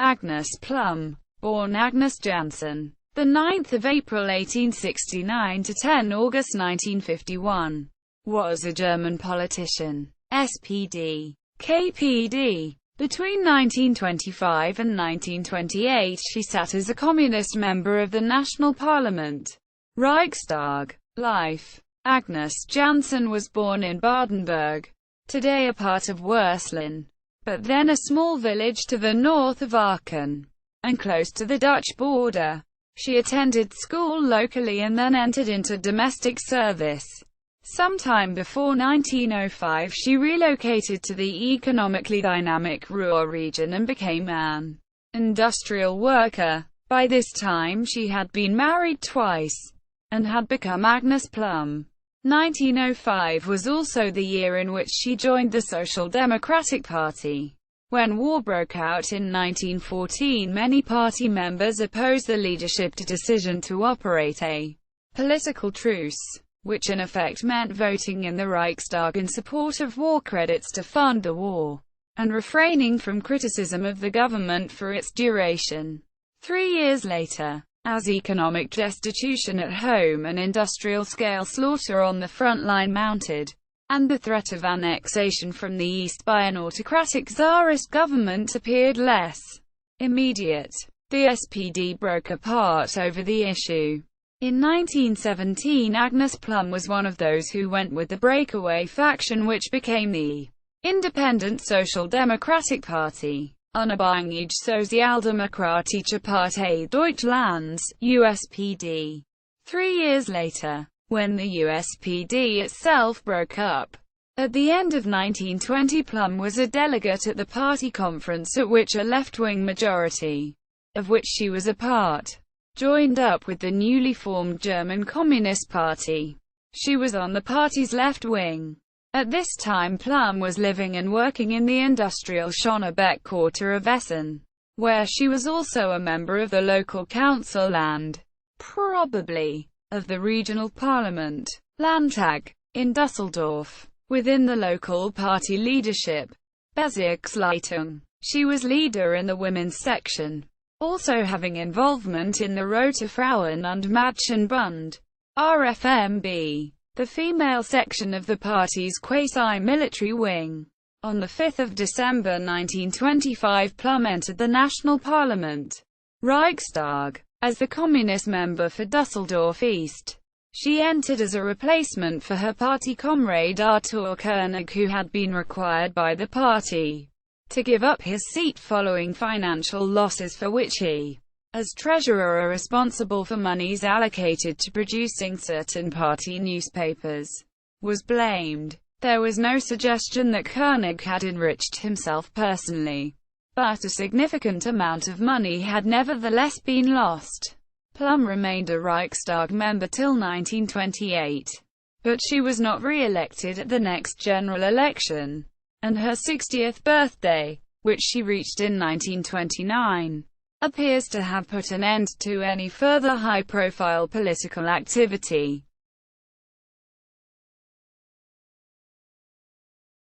Agnes Plum, born Agnes Jansen, the 9th of April 1869 to 10 August 1951, was a German politician, SPD, KPD. Between 1925 and 1928 she sat as a communist member of the National Parliament, Reichstag. Life. Agnes Jansen was born in Badenburg, today a part of Würselen, but then a small village to the north of Aachen, and close to the Dutch border. She attended school locally and then entered into domestic service. Sometime before 1905 she relocated to the economically dynamic Ruhr region and became an industrial worker. By this time she had been married twice, and had become Agnes Plum. 1905 was also the year in which she joined the Social Democratic Party. When war broke out in 1914, many party members opposed the leadership's decision to operate a political truce, which in effect meant voting in the Reichstag in support of war credits to fund the war, and refraining from criticism of the government for its duration. 3 years later, as economic destitution at home and industrial-scale slaughter on the front line mounted, and the threat of annexation from the east by an autocratic Tsarist government appeared less immediate, the SPD broke apart over the issue. In 1917 Agnes Plum was one of those who went with the breakaway faction which became the Independent Social Democratic Party. Unabhängige Sozialdemokratische Partei Deutschlands, USPD. 3 years later, when the USPD itself broke up, at the end of 1920, Plum was a delegate at the party conference at which a left-wing majority, of which she was a part, joined up with the newly formed German Communist Party. She was on the party's left wing. At this time Plum was living and working in the industrial Schönebeck quarter of Essen, where she was also a member of the local council and, probably, of the regional parliament, Landtag, in Düsseldorf. Within the local party leadership, Bezirksleitung, she was leader in the women's section, also having involvement in the Rote Frauen- und Mädchenbund, RFMB, the female section of the party's quasi-military wing. On 5 December 1925 Plum entered the national parliament, Reichstag, as the communist member for Düsseldorf East. She entered as a replacement for her party comrade Arthur Koenig, who had been required by the party to give up his seat following financial losses for which he, as treasurer, are responsible for monies allocated to producing certain party newspapers, was blamed. There was no suggestion that Koenig had enriched himself personally, but a significant amount of money had nevertheless been lost. Plum remained a Reichstag member till 1928, but she was not re-elected at the next general election, and her 60th birthday, which she reached in 1929, appears to have put an end to any further high-profile political activity.